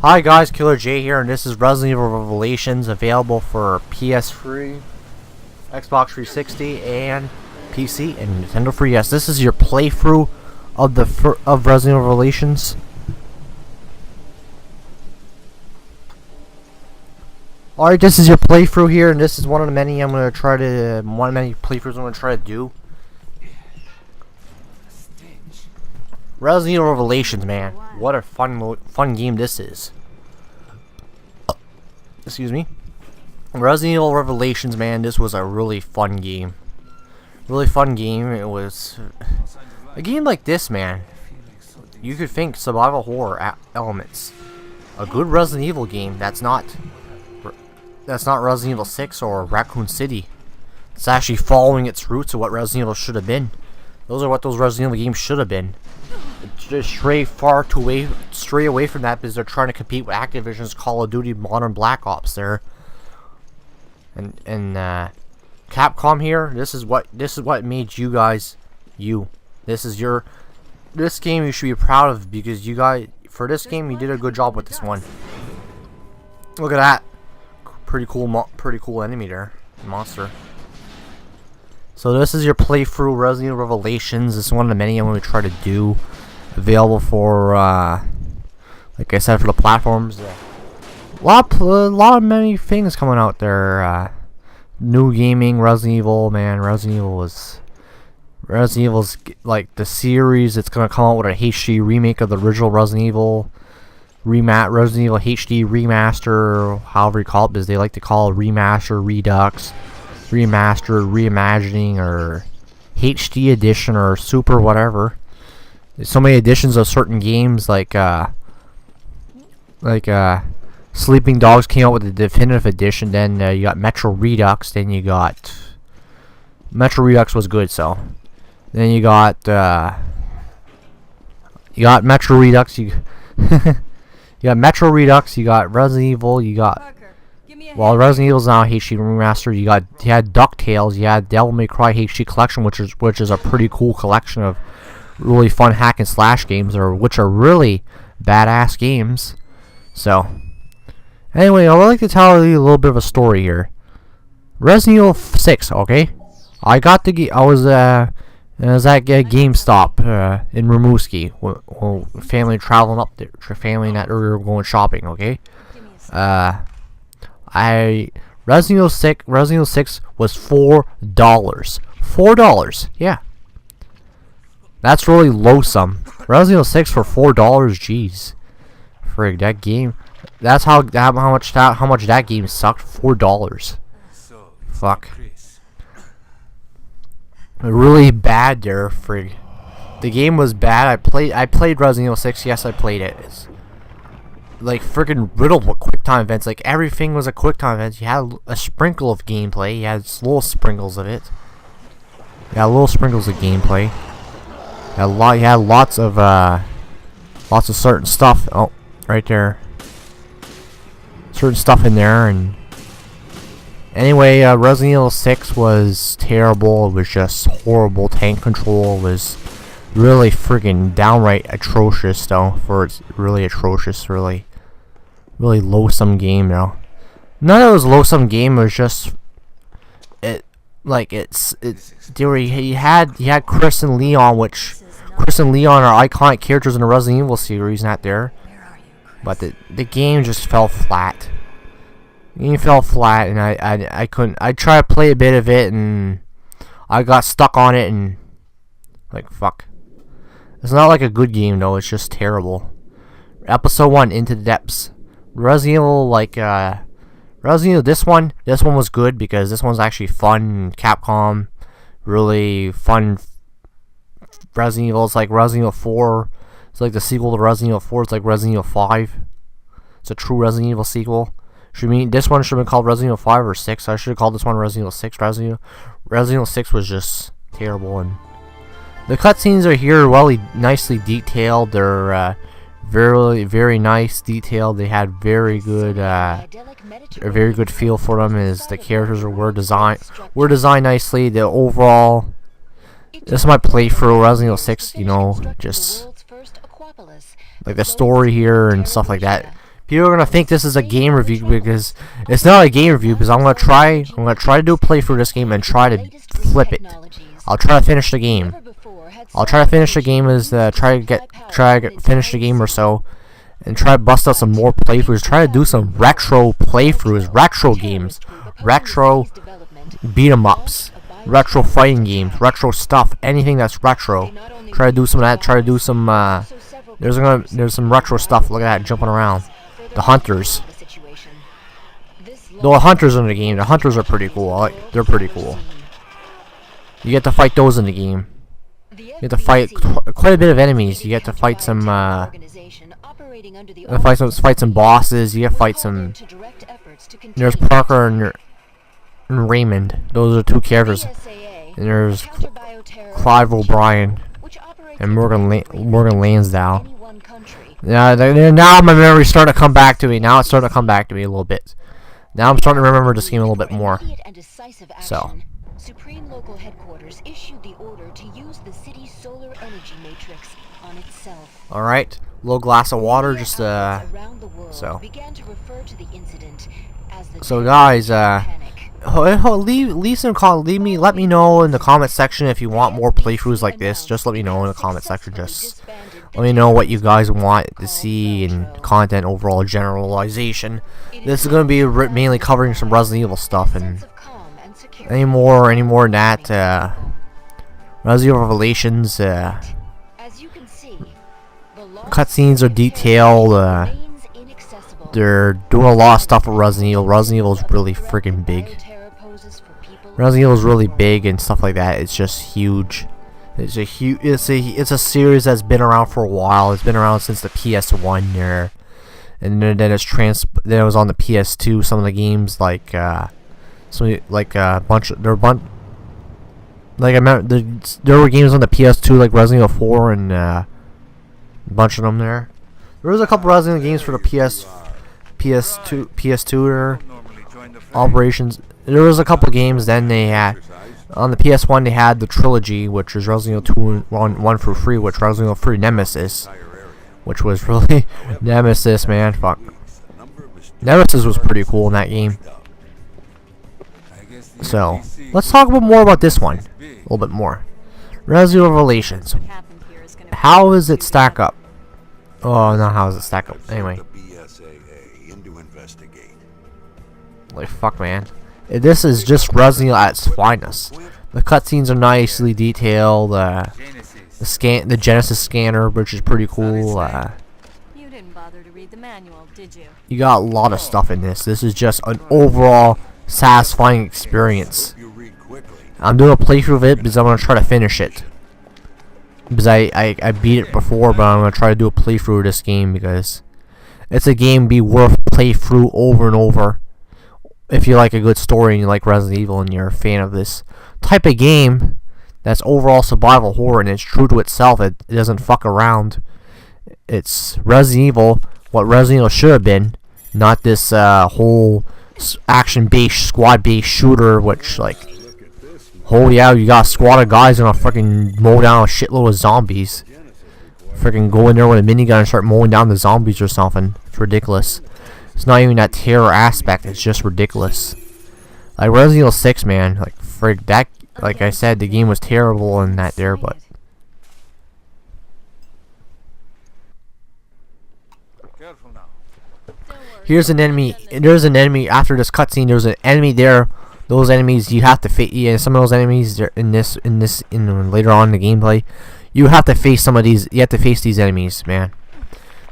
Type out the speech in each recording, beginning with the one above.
Hi guys, Killer J here, and this is Resident Evil Revelations, available for PS3, Xbox 360, and PC, and Nintendo 3DS. This is your playthrough of Resident Evil Revelations. Alright, this is your playthrough here, and this is one of the many playthroughs I'm gonna try to do. Resident Evil Revelations, man, what a fun game this is. Excuse me. Resident Evil Revelations, man, this was a really fun game. Really fun game. It was a game like this, man. You could think survival horror elements. A good Resident Evil game that's not Resident Evil 6 or Raccoon City. It's actually following its roots of what Resident Evil should have been. Those are what those Resident Evil games should have been. Just stray away from that because they're trying to compete with Activision's Call of Duty Modern Black Ops there. And Capcom here, this is what made you guys you. This game you should be proud of, because you guys, for this game, you did a good job with this one. Look at that. Pretty cool enemy there. Monster. So this is your playthrough Resident Evil Revelations. This is one of the many I'm going to try to do. Available for, like I said, for the platforms. A lot of many things coming out there. New gaming, Resident Evil, man. Resident Evil's like the series. It's going to come out with a HD remake of the original Resident Evil. Resident Evil HD remaster, however you call it, because they like to call it remaster, redux, remaster, reimagining, or HD edition, or super whatever. There's so many editions of certain games, like Sleeping Dogs came out with the definitive edition. Then you got Metro Redux. Then you got Metro Redux was good. So then you got Metro Redux. You got Metro Redux. You got Resident Evil. You got Resident Evil's now HD remastered. You had DuckTales. You had Devil May Cry HD collection, which is a pretty cool collection of really fun hack and slash games, which are really badass games. So anyway, I would like to tell you a little bit of a story here. Resident Evil 6, okay? I was at GameStop in Rimouski, family traveling up there, family and that we were going shopping, okay? Resident Evil 6 was $4. $4, yeah. That's really low-some. Resident Evil 6 for $4, jeez. Frig, that game. That's how much that game sucked. $4. Fuck. Really bad there, frig. The game was bad. I played Resident Evil 6. Yes, I played it. It's like friggin' riddled with quick time events. Like everything was a quick time event. You had a sprinkle of gameplay. You had little sprinkles of it. Yeah, little sprinkles of gameplay. You had lots of certain stuff. Oh, right there. Certain stuff in there, and anyway, Resident Evil 6 was terrible. It was just horrible. Tank control was really friggin' downright atrocious, though. For it's really atrocious, really low-some game, though. None of it was low-some game. It was just you had Chris and Leon, which Chris and Leon are iconic characters in the Resident Evil series, not there. But the game just fell flat. The game fell flat, and I couldn't. I tried to play a bit of it, and I got stuck on it, and like fuck. It's not like a good game though. It's just terrible. Episode 1, Into the Depths. Resident Evil, Resident Evil. This one was good because this one's actually fun. Capcom, really fun. Resident Evil. It's like Resident Evil 4. It's like the sequel to Resident Evil 4. It's like Resident Evil 5. It's a true Resident Evil sequel. This one should have been called Resident Evil 5 or 6. I should have called this one Resident Evil 6. Resident Evil 6 was just terrible, and the cutscenes are here nicely detailed. They're very, very nice detailed. They had a very good feel for them. As the characters were designed nicely. The overall. This is my playthrough Resident Evil 6, just like the story here and stuff like that. People are gonna think this is a game review because it's not a game review. Because I'm gonna try to do a playthrough of this game and try to flip it. I'll try to finish the game. I'll try to finish the game as finish the game or so, and try to bust out some more playthroughs. Try to do some retro playthroughs, retro games, retro beat 'em ups, retro fighting games, retro stuff, anything that's retro. Try to do some of that. Try to do some. There's some retro stuff. Look at that jumping around. The hunters. The hunters in the game. The hunters are pretty cool. They're pretty cool. You get to fight those in the game. You get to fight quite a bit of enemies. You get to fight some. Fight some bosses. You get to fight some. There's Parker and Raymond. Those are 2 characters. And there's Clive O'Brien and Morgan Lansdowne. Yeah, now my memory's starting to come back to me. Now it's starting to come back to me a little bit. Now I'm starting to remember this game a little bit more. So. Supreme Local Headquarters issued the order to use the city's solar energy matrix on itself. All right, little glass of water, just so. So guys, let me know in the comment section if you want more playthroughs like this. Just let me know in the comment section. Just let me know what you guys want to see in content overall generalization. This is going to be mainly covering some Resident Evil stuff, and any more than that, Resident Evil Revelations, cutscenes are detailed. They're doing a lot of stuff with Resident Evil. Resident Evil is really freaking big. Resident Evil is really big and stuff like that. It's just huge. It's a series that's been around for a while. It's been around since the PS1 there, and then it was on the PS2. Some of the games like I remember there were games on the PS2 like Resident Evil 4 and a bunch of them there. There was a couple Resident Evil games for the PS2 there. Operations. There was a couple games. Then they had on the PS1 they had the trilogy, which was Resident Evil 2 1 through 3, which Resident Evil 3 Nemesis, which was really Nemesis, man. Fuck. Nemesis was pretty cool in that game. So, let's talk more about this one. A little bit more. Resident Evil Revelations. How does it stack up? Oh, no, how does it stack up? Anyway. Like, fuck, man. This is just Resident Evil at its finest. The cutscenes are nicely detailed. The Genesis scanner, which is pretty cool. You didn't bother to read the manual, did you? You got a lot of stuff in this. This is just an overall satisfying experience. I'm doing a playthrough of it because I'm gonna try to finish it. Because I beat it before, but I'm gonna try to do a playthrough of this game because it's a game be worth playthrough over and over. If you like a good story and you like Resident Evil and you're a fan of this type of game that's overall survival horror and it's true to itself, it doesn't fuck around. It's Resident Evil, what Resident Evil should have been, not this whole action-based, squad-based shooter, which, like, oh yeah, you got a squad of guys gonna fucking mow down a shitload of zombies. Freaking go in there with a minigun and start mowing down the zombies or something. It's ridiculous. It's not even that terror aspect, it's just ridiculous. Like Resident Evil 6, man, like, frig, that, like I said, the game was terrible in that there, but here's an enemy. There's an enemy after this cutscene. There's an enemy there. Those enemies you have to face. Yeah, some of those enemies in later on in the gameplay, you have to face some of these. You have to face these enemies, man.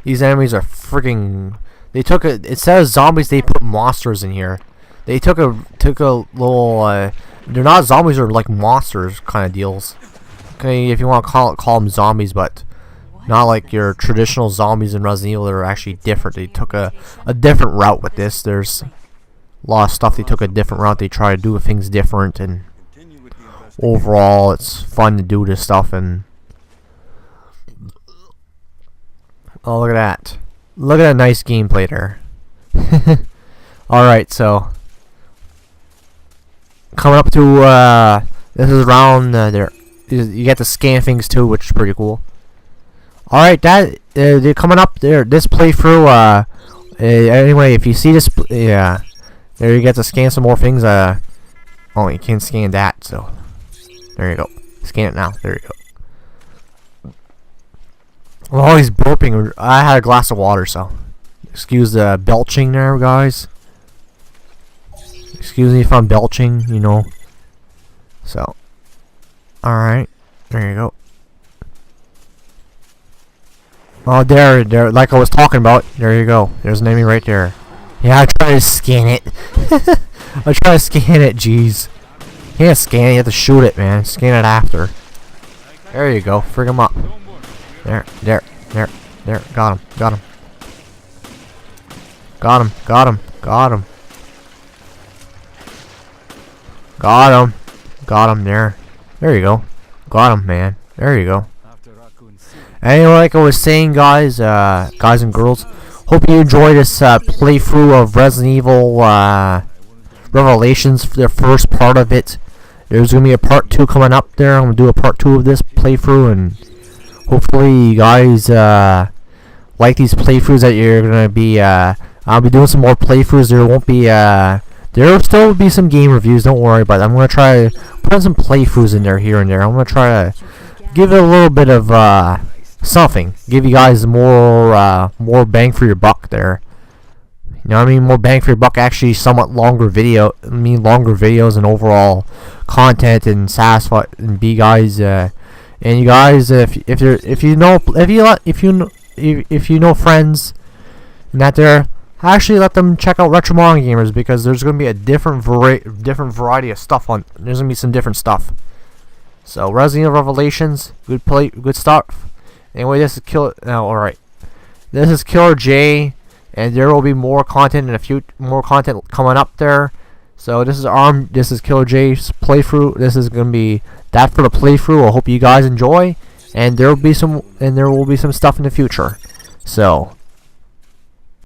These enemies are freaking. They took a. Instead of zombies, they put monsters in here. They took a little. They're not zombies. They're like monsters kind of deals. Okay, if you want to call them zombies, but not like your traditional zombies in Resident Evil. They're actually different. They took a different route with this. There's a lot of stuff. They took a different route. They try to do things different, and overall, it's fun to do this stuff. And oh, look at that! Look at that nice gameplay there. All right, so coming up to this is around there. You get to scan things too, which is pretty cool. Alright, that they're coming up there. This playthrough Anyway, if you see this, yeah, there you get to scan some more things. Oh, you can't scan that, so there you go. Scan it now. There you go. Oh, he's burping. I had a glass of water, so excuse the belching there, guys. Excuse me if I'm belching, you know. So, alright, there you go. Oh, there, like I was talking about. There you go. There's an enemy right there. Yeah, I try to scan it. I try to scan it, jeez. You can't scan it, you have to shoot it, man. Scan it after. There you go. Frig him up. There. Got him. Got him, there. There you go. Got him, man. There you go. Anyway, like I was saying, guys and girls, hope you enjoyed this playthrough of Resident Evil Revelations, the first part of it. There's going to be a part 2 coming up there. I'm going to do a part 2 of this playthrough, and hopefully you guys like these playthroughs that you're going to be, I'll be doing some more playthroughs. There won't be, there will still be some game reviews, don't worry, but I'm going to try to put some playthroughs in there here and there. I'm going to try to give it a little bit of, something. Give you guys more bang for your buck there. You know what I mean? More bang for your buck. Actually, somewhat longer video. Longer videos and overall content and satisfy and be guys. And you guys, if you know friends and that there, actually let them check out Retro Manga Gamers, because there's gonna be a different variety of stuff on. There's gonna be some different stuff. So Resident Evil Revelations, good stuff. Anyway, this is This is Killer J, and there will be more content in a few content coming up there. So this is Killer J's playthrough. This is gonna be that for the playthrough. I hope you guys enjoy, and there will be some stuff in the future. So